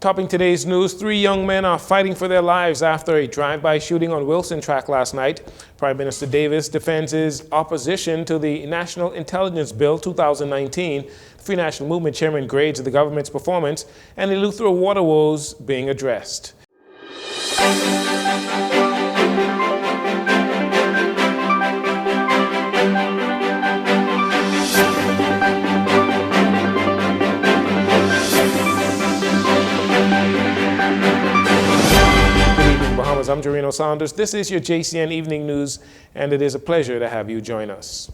Topping today's news, 3 young men are fighting for their lives after a drive-by shooting on Wilson Track last night. Prime Minister Davis defends his opposition to the National Intelligence Bill 2019. The Free National Movement chairman grades the government's performance and the Eleuthera water woes being addressed. I'm Jarino Saunders. This is your JCN Evening News, and it is a pleasure to have you join us.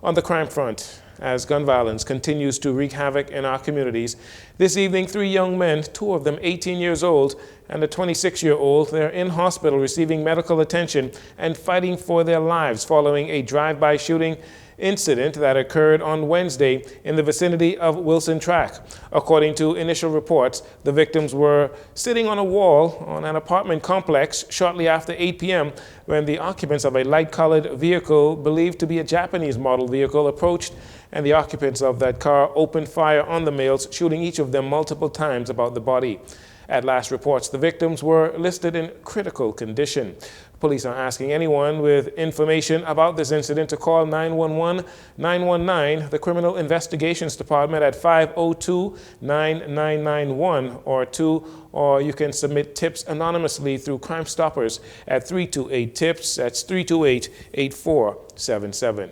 On the crime front, as gun violence continues to wreak havoc in our communities, this evening 3 young men, 2 of them 18 years old and a 26-year-old, they're in hospital receiving medical attention and fighting for their lives following a drive-by shooting incident that occurred on Wednesday in the vicinity of Wilson Track. According to initial reports, the victims were sitting on a wall on an apartment complex shortly after 8 p.m. when the occupants of a light-colored vehicle believed to be a Japanese model vehicle approached, and the occupants of that car opened fire on the males, shooting each of them multiple times about the body. At last reports, the victims were listed in critical condition. Police are asking anyone with information about this incident to call 911-919, the Criminal Investigations Department at 502-9991 or you can submit tips anonymously through Crime Stoppers at 328-TIPS. That's 328-8477.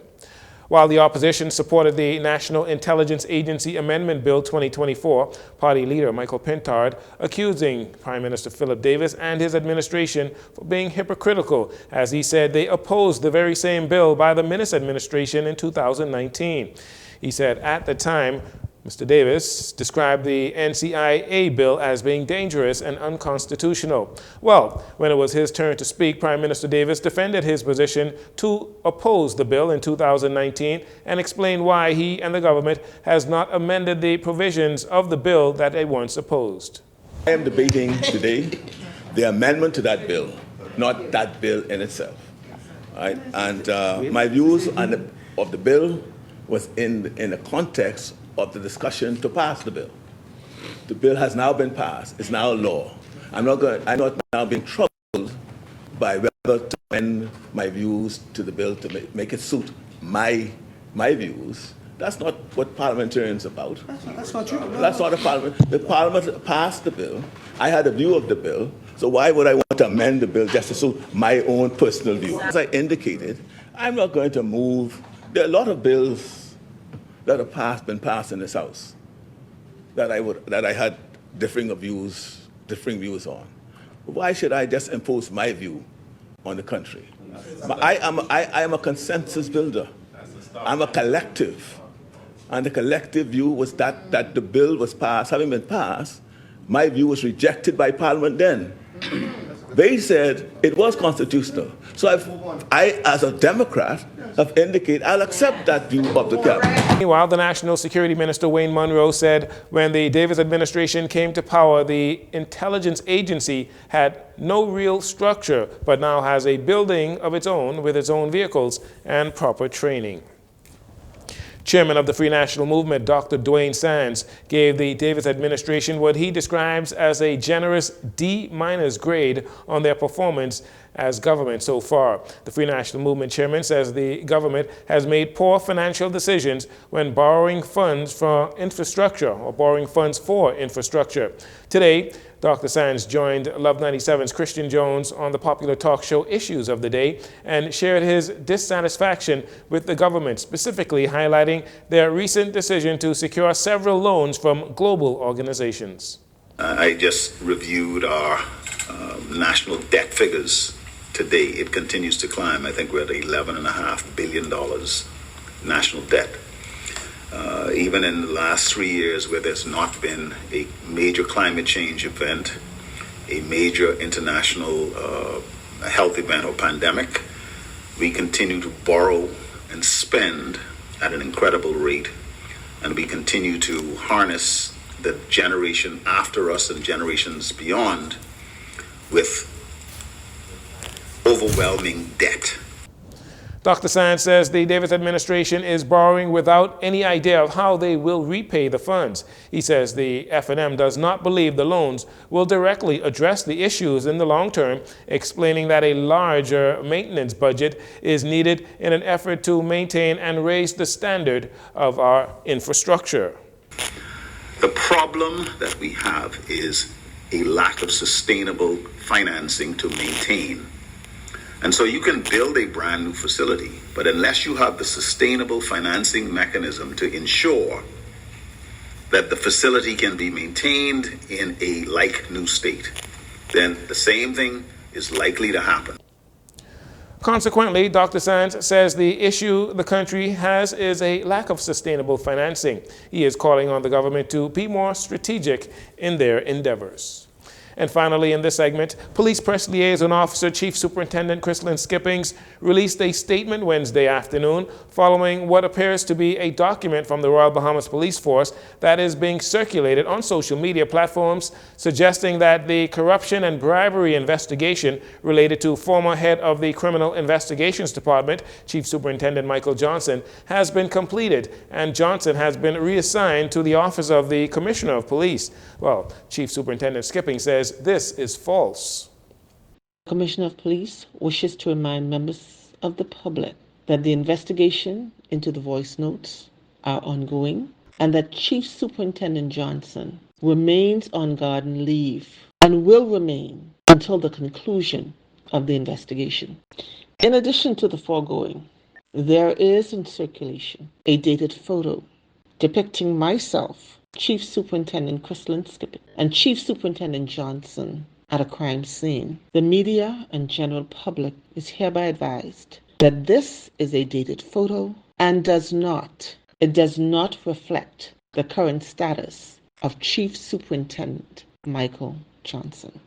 While the opposition supported the National Intelligence Agency Amendment Bill 2024, party leader Michael Pintard accusing Prime Minister Philip Davis and his administration for being hypocritical, as he said they opposed the very same bill by the Minnis administration in 2019. He said at the time, Mr. Davis described the NCIA bill as being dangerous and unconstitutional. Well, when it was his turn to speak, Prime Minister Davis defended his position to oppose the bill in 2019 and explained why he and the government has not amended the provisions of the bill that they once opposed. I am debating today the amendment to that bill, not that bill in itself. Right? And my views on of the bill was in the context of the discussion to pass the bill. The bill has now been passed. It's now law. I'm not now being troubled by whether to amend my views to the bill to make it suit my views. That's not what parliamentarians are about. That's not true. That's not a parliament. The parliament passed the bill. I had a view of the bill. So why would I want to amend the bill just to suit my own personal view? As I indicated, I'm not going to move. There are a lot of bills that have been passed in this House that I had differing views on. Why should I just impose my view on the country? I am a consensus builder. I'm a collective. And the collective view was that the bill was passed. Having been passed, my view was rejected by Parliament then. They said it was constitutional. So I, as a Democrat, have indicated I'll accept that view of the cabinet. Meanwhile, the National Security Minister Wayne Munro said when the Davis administration came to power, the intelligence agency had no real structure, but now has a building of its own with its own vehicles and proper training. Chairman of the Free National Movement, Dr. Dwayne Sands, gave the Davis administration what he describes as a generous D- grade on their performance as government so far. The Free National Movement chairman says the government has made poor financial decisions when borrowing funds for infrastructure or borrowing funds for infrastructure. Today, Dr. Sands joined Love 97's Christian Jones on the popular talk show Issues of the Day and shared his dissatisfaction with the government, specifically highlighting their recent decision to secure several loans from global organizations. I just reviewed our national debt figures today. It continues to climb. I think we're at $11.5 billion national debt. Even in the last 3 years where there's not been a major climate change event, a major international health event or pandemic, we continue to borrow and spend at an incredible rate, and we continue to harness the generation after us and generations beyond with overwhelming debt. Dr. Sands says the Davis administration is borrowing without any idea of how they will repay the funds. He says the F&M does not believe the loans will directly address the issues in the long term, explaining that a larger maintenance budget is needed in an effort to maintain and raise the standard of our infrastructure. The problem that we have is a lack of sustainable financing to maintain. And so you can build a brand new facility, but unless you have the sustainable financing mechanism to ensure that the facility can be maintained in a like new state, then the same thing is likely to happen. Consequently, Dr. Sands says the issue the country has is a lack of sustainable financing. He is calling on the government to be more strategic in their endeavors. And finally, in this segment, Police Press Liaison Officer Chief Superintendent Chrislyn Skippings released a statement Wednesday afternoon following what appears to be a document from the Royal Bahamas Police Force that is being circulated on social media platforms suggesting that the corruption and bribery investigation related to former head of the Criminal Investigations Department, Chief Superintendent Michael Johnson, has been completed and Johnson has been reassigned to the office of the Commissioner of Police. Well, Chief Superintendent Skippings says this is false. The Commissioner of Police wishes to remind members of the public that the investigation into the voice notes are ongoing and that Chief Superintendent Johnson remains on garden leave and will remain until the conclusion of the investigation. In addition to the foregoing, there is in circulation a dated photo depicting myself, Chief Superintendent Chrislyn Skippings, and Chief Superintendent Johnson at a crime scene. The media and general public is hereby advised that this is a dated photo and does not reflect the current status of Chief Superintendent Michael Johnson.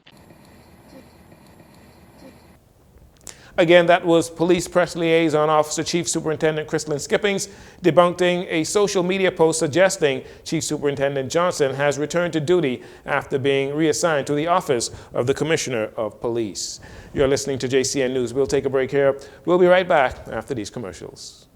Again, that was Police Press Liaison Officer Chief Superintendent Chrislyn Skippings debunking a social media post suggesting Chief Superintendent Johnson has returned to duty after being reassigned to the office of the Commissioner of Police. You're listening to JCN News. We'll take a break here. We'll be right back after these commercials.